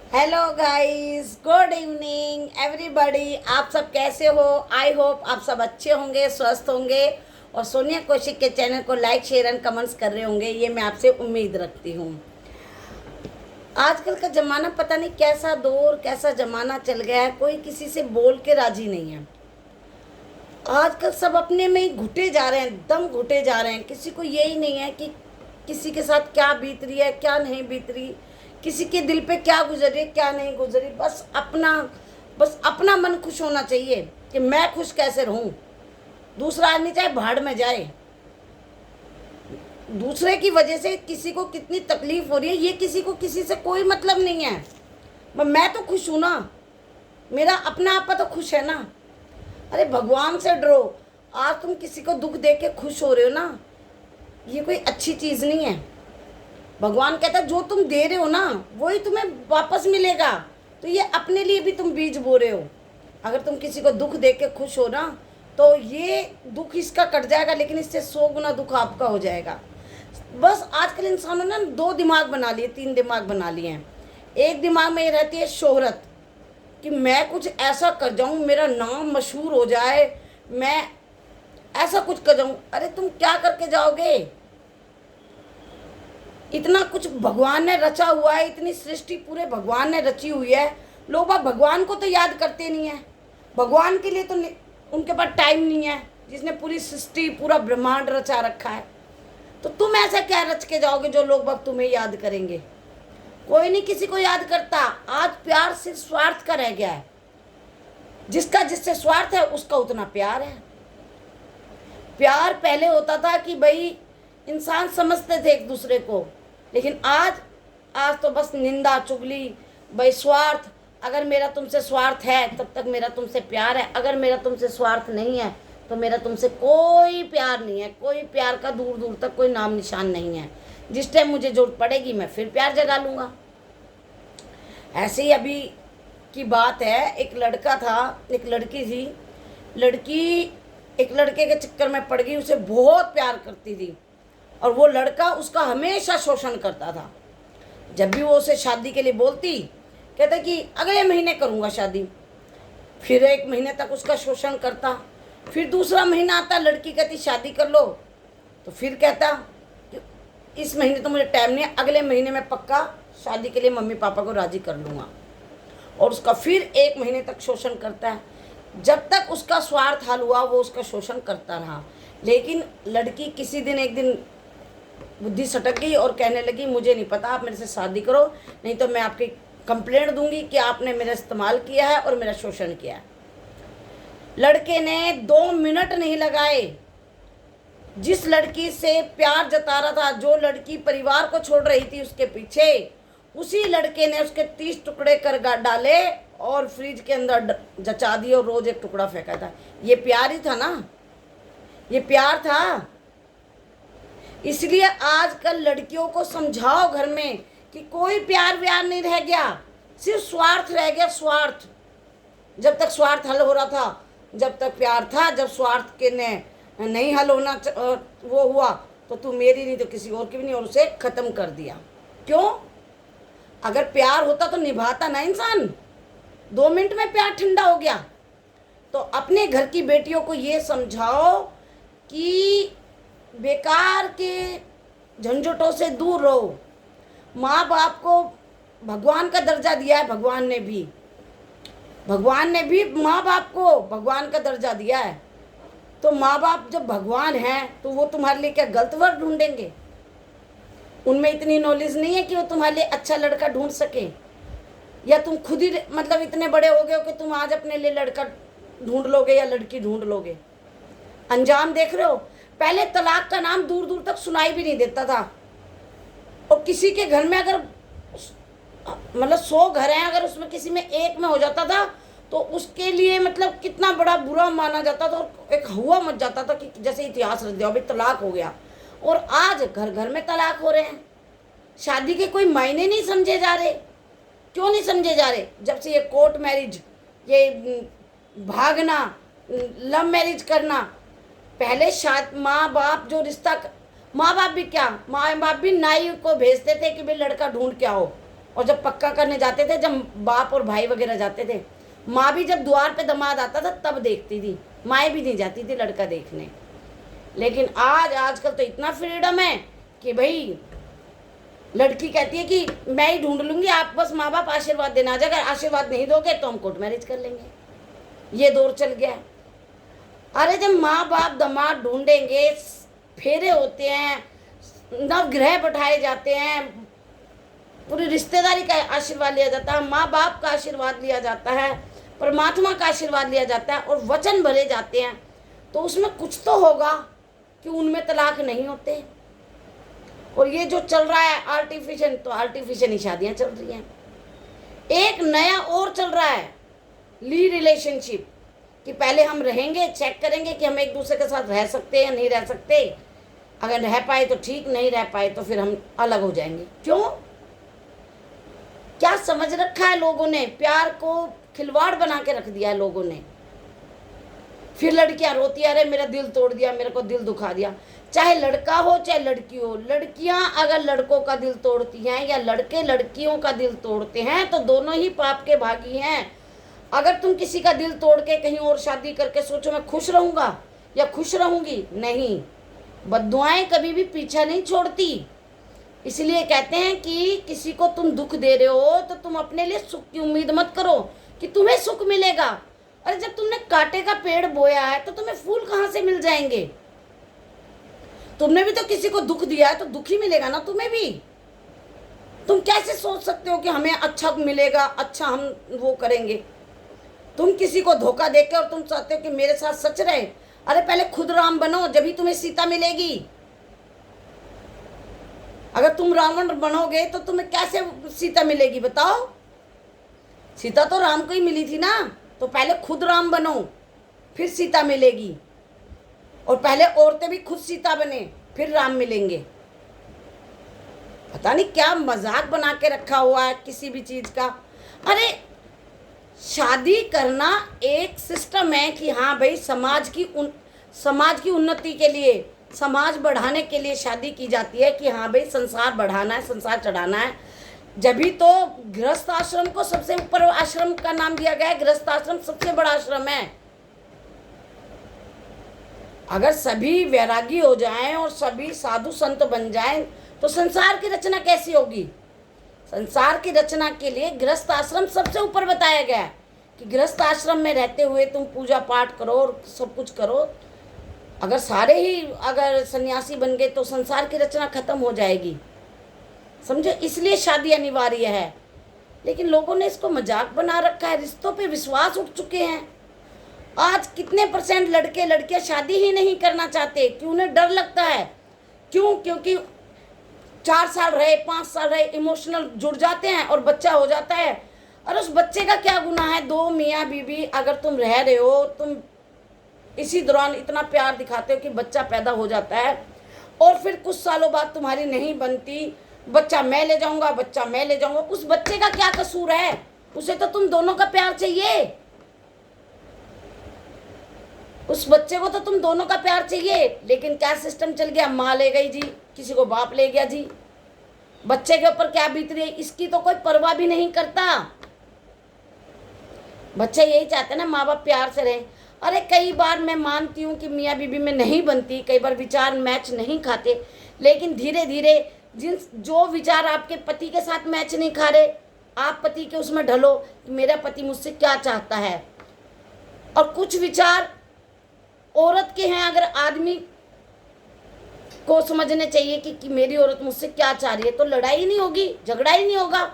Hello guys, good evening everybody. आप सब कैसे हो? आई होप आप सब अच्छे होंगे, स्वस्थ होंगे और सोनिया कौशिक के चैनल को लाइक शेयर एंड कमेंट्स कर रहे होंगे, ये मैं आपसे उम्मीद रखती हूँ। आजकल का ज़माना पता नहीं कैसा दौर कैसा ज़माना चल गया है, कोई किसी से बोल के राजी नहीं है। आजकल सब अपने में ही घुटे जा रहे हैं, दम घुटे जा रहे हैं। किसी को यही नहीं है कि किसी के साथ क्या बीत रही है, क्या नहीं बीत रही, किसी के दिल पे क्या गुजरी है, क्या नहीं गुजरी। बस अपना मन खुश होना चाहिए कि मैं खुश कैसे रहूं। दूसरा आदमी चाहे भाड़ में जाए, दूसरे की वजह से किसी को कितनी तकलीफ हो रही है, ये किसी को किसी से कोई मतलब नहीं है। मैं तो खुश हूं ना, मेरा अपना आपा तो खुश है ना। अरे भगवान से डरो। आज तुम किसी को दुख दे के खुश हो रहे हो ना, ये कोई अच्छी चीज़ नहीं है। भगवान कहता है जो तुम दे रहे हो ना वही तुम्हें वापस मिलेगा। तो ये अपने लिए भी तुम बीज बो रहे हो। अगर तुम किसी को दुख दे के खुश हो ना, तो ये दुख इसका कट जाएगा, लेकिन इससे 100 गुना दुख आपका हो जाएगा। बस आजकल इंसानों ने 2 दिमाग बना लिए, 3 दिमाग बना लिए हैं। एक दिमाग में ये रहती है शोहरत, कि मैं कुछ ऐसा कर जाऊं, मेरा नाम मशहूर हो जाए, मैं ऐसा कुछ कर जाऊं। अरे तुम क्या करके जाओगे? इतना कुछ भगवान ने रचा हुआ है, इतनी सृष्टि पूरे भगवान ने रची हुई है। लोग अब भगवान को तो याद करते नहीं है। भगवान के लिए तो उनके पास टाइम नहीं है, जिसने पूरी सृष्टि पूरा ब्रह्मांड रचा रखा है। तो तुम ऐसा क्या रच के जाओगे जो लोग अब तुम्हें याद करेंगे? कोई नहीं किसी को याद करता। आज प्यार सिर्फ स्वार्थ का रह गया है। जिसका जिससे स्वार्थ है उसका उतना प्यार है। प्यार पहले होता था कि भाई इंसान समझते थे एक दूसरे को, लेकिन आज तो बस निंदा चुगली, भाई स्वार्थ। अगर मेरा तुमसे स्वार्थ है तब तक मेरा तुमसे प्यार है, अगर मेरा तुमसे स्वार्थ नहीं है तो मेरा तुमसे कोई प्यार नहीं है। कोई प्यार का दूर दूर तक कोई नाम निशान नहीं है। जिस टाइम मुझे जरूरत पड़ेगी मैं फिर प्यार जगा लूँगा। ऐसे ही अभी की बात है, एक लड़का था, एक लड़की थी। लड़की एक लड़के के चक्कर में पड़ गई, उसे बहुत प्यार करती थी और वो लड़का उसका हमेशा शोषण करता था। जब भी वो उसे शादी के लिए बोलती, कहता कि अगले महीने करूँगा शादी। फिर 1 महीने तक उसका शोषण करता। फिर दूसरा महीना आता, लड़की कहती शादी कर लो, तो फिर कहता कि इस महीने तो मुझे टाइम नहीं है, अगले महीने में पक्का शादी के लिए मम्मी पापा को राज़ी कर लूँगा। और उसका फिर 1 महीने तक शोषण करता है। जब तक उसका स्वार्थ हल हुआ वो उसका शोषण करता रहा। लेकिन लड़की किसी दिन एक दिन बुद्धि सटक गई और कहने लगी मुझे नहीं पता, आप मेरे से शादी करो, नहीं तो मैं आपकी कंप्लेंट दूंगी कि आपने मेरा इस्तेमाल किया है और मेरा शोषण किया है। लड़के ने 2 मिनट नहीं लगाए। जिस लड़की से प्यार जता रहा था, जो लड़की परिवार को छोड़ रही थी उसके पीछे, उसी लड़के ने उसके 30 टुकड़े कर डाले और फ्रिज के अंदर जचा दिए और रोज एक टुकड़ा फेंका था। ये प्यार ही था ना, ये प्यार था। इसलिए आजकल लड़कियों को समझाओ घर में कि कोई प्यार व्यार नहीं रह गया, सिर्फ स्वार्थ रह गया, स्वार्थ। जब तक स्वार्थ हल हो रहा था, जब तक प्यार था। जब स्वार्थ के ने नहीं हल होना वो हुआ तो तू मेरी नहीं तो किसी और की भी नहीं, और उसे ख़त्म कर दिया। क्यों? अगर प्यार होता तो निभाता ना इंसान। 2 मिनट में प्यार ठंडा हो गया। तो अपने घर की बेटियों को ये समझाओ कि बेकार के झंझटों से दूर रहो। माँ बाप को भगवान का दर्जा दिया है, भगवान ने भी माँ बाप को भगवान का दर्जा दिया है। तो माँ बाप जब भगवान हैं तो वो तुम्हारे लिए क्या गलत वर्ड ढूंढेंगे? उनमें इतनी नॉलेज नहीं है कि वो तुम्हारे लिए अच्छा लड़का ढूंढ सके? या तुम खुद ही मतलब इतने बड़े हो गए हो कि तुम आज अपने लिए लड़का ढूंढ लोगे या लड़की ढूंढ लोगे? अंजाम देख रहे हो। पहले तलाक का नाम दूर दूर तक सुनाई भी नहीं देता था, और किसी के घर में अगर मतलब 100 घर हैं, अगर उसमें किसी में एक में हो जाता था तो उसके लिए मतलब कितना बड़ा बुरा माना जाता था और एक हुआ मच जाता था कि जैसे इतिहास रच दिया, अभी तलाक हो गया। और आज घर घर में तलाक हो रहे हैं। शादी के कोई मायने नहीं समझे जा रहे। क्यों नहीं समझे जा रहे? जब से ये कोर्ट मैरिज, ये भागना, लव मैरिज करना। पहले माँ बाप जो रिश्ता, माँ बाप भी क्या, माँ बाप भी नाई को भेजते थे कि भाई लड़का ढूंढ के आओ, और जब पक्का करने जाते थे, जब बाप और भाई वगैरह जाते थे, माँ भी जब द्वार पे दामाद आता था तब देखती थी, माएँ भी नहीं जाती थी लड़का देखने। लेकिन आजकल तो इतना फ्रीडम है कि भाई लड़की कहती है कि मैं ही ढूंढ लूंगी, आप बस माँ बाप आशीर्वाद देना, अगर आशीर्वाद नहीं दोगे तो हम कोर्ट मैरिज कर लेंगे। ये दौर चल गया। अरे जब माँ बाप दामाद ढूंढेंगे, फेरे होते हैं, नवग्रह बैठाए जाते हैं, पूरी रिश्तेदारी का आशीर्वाद लिया जाता है, माँ बाप का आशीर्वाद लिया जाता है, परमात्मा का आशीर्वाद लिया जाता है और वचन भरे जाते हैं, तो उसमें कुछ तो होगा कि उनमें तलाक नहीं होते। और ये जो चल रहा है आर्टिफिशियल, तो आर्टिफिशियल ही शादियाँ चल रही हैं। एक नया और चल रहा है ली रिलेशनशिप, कि पहले हम रहेंगे, चेक करेंगे कि हम एक दूसरे के साथ रह सकते हैं या नहीं रह सकते, अगर रह पाए तो ठीक, नहीं रह पाए तो फिर हम अलग हो जाएंगे। क्यों? क्या समझ रखा है लोगों ने? प्यार को खिलवाड़ बना के रख दिया है लोगों ने। फिर लड़कियां रोती है, अरे मेरा दिल तोड़ दिया, मेरे को दिल दुखा दिया। चाहे लड़का हो चाहे लड़की हो, लड़कियां अगर लड़कों का दिल तोड़ती हैं या लड़के लड़कियों का दिल तोड़ते हैं तो दोनों ही पाप के भागी हैं। अगर तुम किसी का दिल तोड़ के कहीं और शादी करके सोचो मैं खुश रहूंगा या खुश रहूंगी, नहीं, बद्दुआएं कभी भी पीछा नहीं छोड़ती। इसलिए कहते हैं कि किसी को तुम दुख दे रहे हो तो तुम अपने लिए सुख की उम्मीद मत करो कि तुम्हें सुख मिलेगा। अरे जब तुमने कांटे का पेड़ बोया है तो तुम्हें फूल कहाँ से मिल जाएंगे? तुमने भी तो किसी को दुख दिया है तो दुख ही मिलेगा ना तुम्हें भी। तुम कैसे सोच सकते हो कि हमें अच्छा मिलेगा, अच्छा हम वो करेंगे? तुम किसी को धोखा देके और तुम चाहते हो कि मेरे साथ सच रहे। अरे पहले खुद राम बनो, जब तुम्हें सीता मिलेगी। अगर तुम रावण बनोगे तो तुम्हें कैसे सीता मिलेगी बताओ? सीता तो राम को ही मिली थी ना। तो पहले खुद राम बनो, फिर सीता मिलेगी। और पहले औरतें भी खुद सीता बने, फिर राम मिलेंगे। पता नहीं क्या मजाक बना के रखा हुआ है किसी भी चीज का। अरे शादी करना एक सिस्टम है कि हाँ भाई समाज की उन्नति के लिए, समाज बढ़ाने के लिए शादी की जाती है कि हाँ भाई संसार बढ़ाना है, संसार चढ़ाना है। जब भी तो गृहस्थ आश्रम को सबसे ऊपर आश्रम का नाम दिया गया है। गृहस्थ आश्रम सबसे बड़ा आश्रम है। अगर सभी वैरागी हो जाएं और सभी साधु संत बन जाएं तो संसार की रचना कैसी होगी? संसार की रचना के लिए गृहस्थ आश्रम सबसे ऊपर बताया गया है कि गृहस्थ आश्रम में रहते हुए तुम पूजा पाठ करो और सब कुछ करो। अगर सारे ही अगर सन्यासी बन गए तो संसार की रचना खत्म हो जाएगी, समझो। इसलिए शादी अनिवार्य है। लेकिन लोगों ने इसको मजाक बना रखा है। रिश्तों पे विश्वास उठ चुके हैं। आज कितने % लड़के लड़कियां शादी ही नहीं करना चाहते कि उन्हें डर लगता है। क्यों? क्योंकि 4 साल रहे, 5 साल रहे, इमोशनल जुड़ जाते हैं और बच्चा हो जाता है। और उस बच्चे का क्या गुनाह है? 2 मियाँ बीवी अगर तुम रह रहे हो, तुम इसी दौरान इतना प्यार दिखाते हो कि बच्चा पैदा हो जाता है और फिर कुछ सालों बाद तुम्हारी नहीं बनती, बच्चा मैं ले जाऊंगा, बच्चा मैं ले जाऊंगा। उस बच्चे का क्या कसूर है? उसे तो तुम दोनों का प्यार चाहिए। उस बच्चे को तो तुम दोनों का प्यार चाहिए। लेकिन क्या सिस्टम चल गया? माँ ले गई जी, किसी को बाप ले गया जी। बच्चे के ऊपर क्या बीत रही है इसकी तो कोई परवाह भी नहीं करता। बच्चे यही चाहते हैं ना माँ बाप प्यार से रहें। अरे कई बार मैं मानती हूँ कि मियाँ बीबी में नहीं बनती, कई बार विचार मैच नहीं खाते, लेकिन धीरे धीरे जो विचार आपके पति के साथ मैच नहीं खा रहे, आप पति के उसमें ढलो कि मेरा पति मुझसे क्या चाहता है। और कुछ विचार औरत के हैं, अगर आदमी को समझने चाहिए कि मेरी औरत मुझसे क्या चाह रही है, तो लड़ाई ही नहीं होगी, झगड़ा ही नहीं होगा।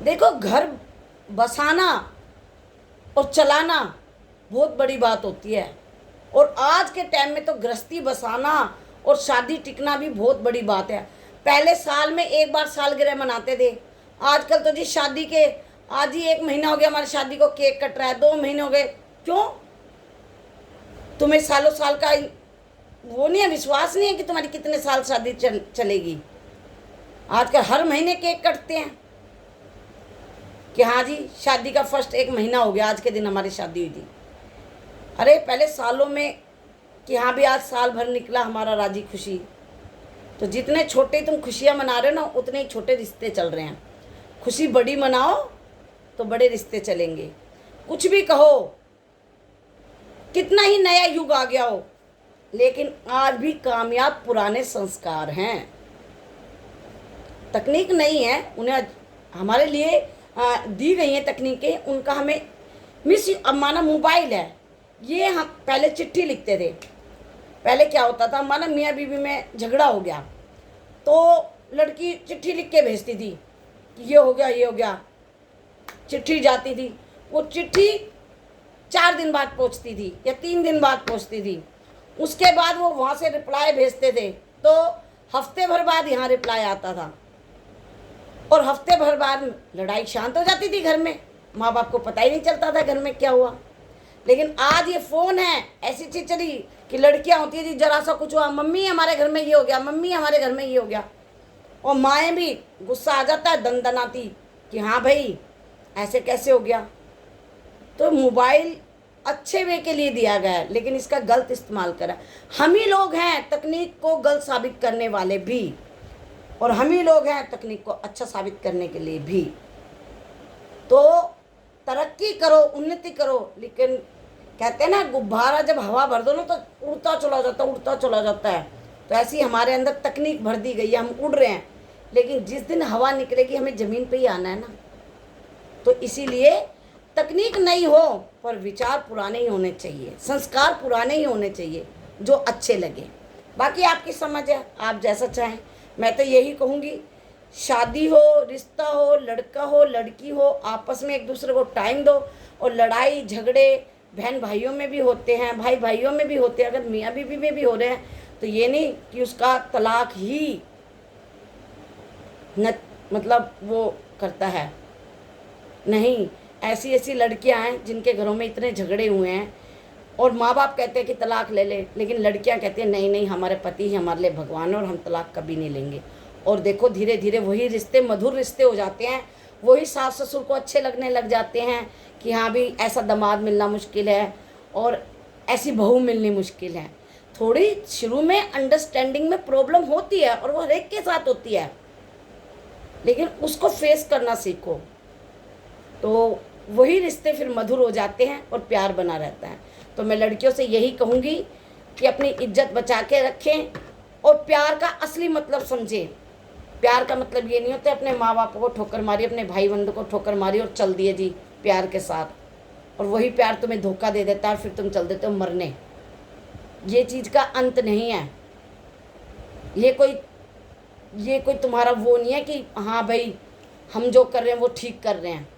देखो, घर बसाना और चलाना बहुत बड़ी बात होती है। और आज के टाइम में तो गृहस्थी बसाना और शादी टिकना भी बहुत बड़ी बात है। पहले साल में एक बार सालगिरह मनाते थे। आजकल तो जी शादी के आज ही 1 महीना हो गया हमारी शादी को, केक कट रहा है, 2 महीने हो गए। क्यों? तुम्हें सालों साल का वो नहीं है, विश्वास नहीं है कि तुम्हारी कितने साल शादी चलेगी। आजकल हर महीने केक कटते हैं कि हाँ जी शादी का फर्स्ट 1 महीना हो गया, आज के दिन हमारी शादी हुई थी। अरे पहले सालों में कि हाँ भी आज साल भर निकला हमारा राजी खुशी। तो जितने छोटे तुम खुशियाँ मना रहे हो ना, उतने ही छोटे रिश्ते चल रहे हैं। खुशी बड़ी मनाओ तो बड़े रिश्ते चलेंगे। कुछ भी कहो, कितना ही नया युग आ गया हो, लेकिन आज भी कामयाब पुराने संस्कार हैं। तकनीक नहीं है, उन्हें हमारे लिए दी गई हैं तकनीकें, उनका हमें अब माना मोबाइल है, ये हम पहले चिट्ठी लिखते थे। पहले क्या होता था, माना मियाँ बीवी में झगड़ा हो गया तो लड़की चिट्ठी लिख के भेजती थी कि ये हो गया, ये हो गया। चिट्ठी जाती थी, वो चिट्ठी 4 दिन बाद पहुंचती थी या 3 दिन बाद पहुंचती थी। उसके बाद वो वहाँ से रिप्लाई भेजते थे तो हफ्ते भर बाद यहाँ रिप्लाई आता था, और हफ्ते भर बाद लड़ाई शांत हो जाती थी घर में। माँ बाप को पता ही नहीं चलता था घर में क्या हुआ। लेकिन आज ये फ़ोन है, ऐसी चीज़ चली कि लड़कियाँ होती है जी, जरा सा कुछ हुआ, मम्मी हमारे घर में ये हो गया, मम्मी हमारे घर में ये हो गया। और माएँ भी गुस्सा आ जाता है, दनदनाती कि हाँ भाई ऐसे कैसे हो गया। तो मोबाइल अच्छे वे के लिए दिया गया है, लेकिन इसका गलत इस्तेमाल करा। हम ही लोग हैं तकनीक को गलत साबित करने वाले भी, और हम ही लोग हैं तकनीक को अच्छा साबित करने के लिए भी। तो तरक्की करो, उन्नति करो, लेकिन कहते हैं ना गुब्बारा जब हवा भर दो ना तो उड़ता चला जाता, उड़ता चला जाता है। तो ऐसी हमारे अंदर तकनीक भर दी गई है, हम उड़ रहे हैं, लेकिन जिस दिन हवा निकलेगी हमें ज़मीन पे ही आना है ना। तो इसीलिए तकनीक नई हो पर विचार पुराने ही होने चाहिए, संस्कार पुराने ही होने चाहिए जो अच्छे लगे। बाकी आपकी समझ है, आप जैसा चाहें। मैं तो यही कहूँगी, शादी हो, रिश्ता हो, लड़का हो, लड़की हो, आपस में एक दूसरे को टाइम दो। और लड़ाई झगड़े बहन भाइयों में भी होते हैं, भाई भाइयों में भी होते हैं, अगर मियाँ बीवी में भी हो रहे हैं तो ये नहीं कि उसका तलाक ही न मतलब वो करता है। नहीं, ऐसी ऐसी लड़कियां हैं जिनके घरों में इतने झगड़े हुए हैं और माँ बाप कहते हैं कि तलाक ले ले, लेकिन लड़कियां कहती हैं नहीं नहीं, हमारे पति ही हमारे लिए भगवान है और हम तलाक कभी नहीं लेंगे। और देखो धीरे धीरे वही रिश्ते मधुर रिश्ते हो जाते हैं, वही सास ससुर को अच्छे लगने लग जाते हैं कि हाँ भी ऐसा दामाद मिलना मुश्किल है और ऐसी बहू मिलनी मुश्किल है। थोड़ी शुरू में अंडरस्टैंडिंग में प्रॉब्लम होती है और वो हर एक के साथ होती है, लेकिन उसको फेस करना सीखो तो वही रिश्ते फिर मधुर हो जाते हैं और प्यार बना रहता है। तो मैं लड़कियों से यही कहूँगी कि अपनी इज्जत बचा के रखें और प्यार का असली मतलब समझें। प्यार का मतलब ये नहीं होता अपने माँ बाप को ठोकर मारी, अपने भाई बंधु को ठोकर मारी और चल दिए जी प्यार के साथ, और वही प्यार तुम्हें धोखा दे देता है, फिर तुम चल देते हो मरने। ये चीज़ का अंत नहीं है। ये कोई तुम्हारा वो नहीं है कि हाँ भाई हम जो कर रहे हैं वो ठीक कर रहे हैं।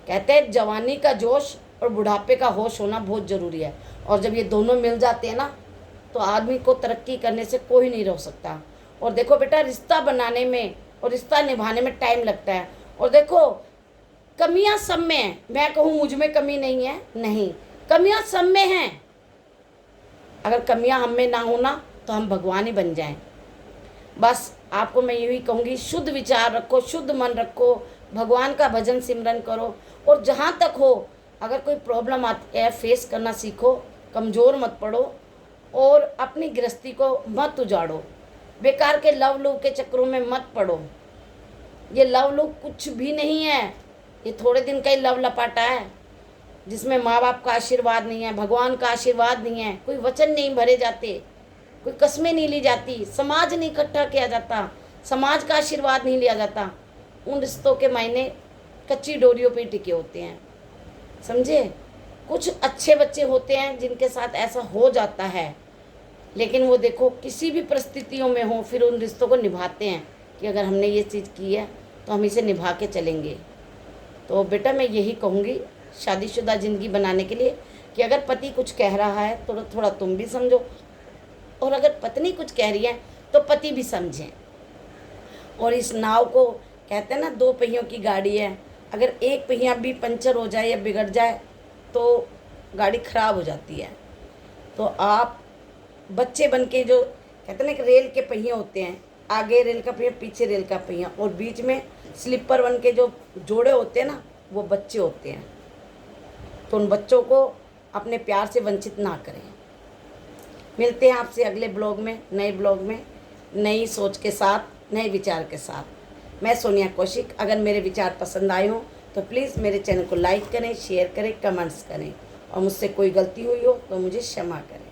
कहते हैं जवानी का जोश और बुढ़ापे का होश होना बहुत ज़रूरी है, और जब ये दोनों मिल जाते हैं ना तो आदमी को तरक्की करने से कोई नहीं रोक सकता। और देखो बेटा, रिश्ता बनाने में और रिश्ता निभाने में टाइम लगता है। और देखो कमियां सब में हैं, मैं कहूँ मुझ में कमी नहीं है, नहीं, कमियां सब में हैं। अगर कमियां हम में ना हो ना तो हम भगवान ही बन जाएं। बस आपको मैं यही कहूँगी, शुद्ध विचार रखो, शुद्ध मन रखो, भगवान का भजन सिमरन करो, और जहाँ तक हो अगर कोई प्रॉब्लम आती है फेस करना सीखो, कमज़ोर मत पड़ो और अपनी गृहस्थी को मत उजाड़ो। बेकार के लव लूव के चक्करों में मत पड़ो। ये लव लूव कुछ भी नहीं है, ये थोड़े दिन का ही लव लपाटा है जिसमें माँ बाप का आशीर्वाद नहीं है, भगवान का आशीर्वाद नहीं है, कोई वचन नहीं भरे जाते, कोई कस्में नहीं ली जाती, समाज नहीं इकट्ठा किया जाता, समाज का आशीर्वाद नहीं लिया जाता। उन रिश्तों के मायने कच्ची डोरियों पे टिके होते हैं, समझे। कुछ अच्छे बच्चे होते हैं जिनके साथ ऐसा हो जाता है, लेकिन वो देखो किसी भी परिस्थितियों में हो फिर उन रिश्तों को निभाते हैं कि अगर हमने ये चीज़ की है तो हम इसे निभा के चलेंगे। तो बेटा मैं यही कहूँगी शादीशुदा ज़िंदगी बनाने के लिए कि अगर पति कुछ कह रहा है तो थोड़ा तुम भी समझो, और अगर पत्नी कुछ कह रही है तो पति भी समझें। और इस नाव को कहते हैं ना 2 पहियों की गाड़ी है, अगर एक पहिया भी पंचर हो जाए या बिगड़ जाए तो गाड़ी ख़राब हो जाती है। तो आप बच्चे बन के, जो कहते हैं ना कि रेल के पहिए होते हैं, आगे रेल का पहिया पीछे रेल का पहिया, और बीच में स्लीपर बन के जो जोड़े होते हैं ना वो बच्चे होते हैं। तो उन बच्चों को अपने प्यार से वंचित ना करें। मिलते हैं आपसे अगले ब्लॉग में, नए ब्लॉग में। नई सोच के साथ, नए विचार के साथ। मैं सोनिया कौशिक। अगर मेरे विचार पसंद आए हों तो प्लीज़ मेरे चैनल को लाइक करें, शेयर करें, कमेंट्स करें और मुझसे कोई गलती हुई हो तो मुझे क्षमा करें।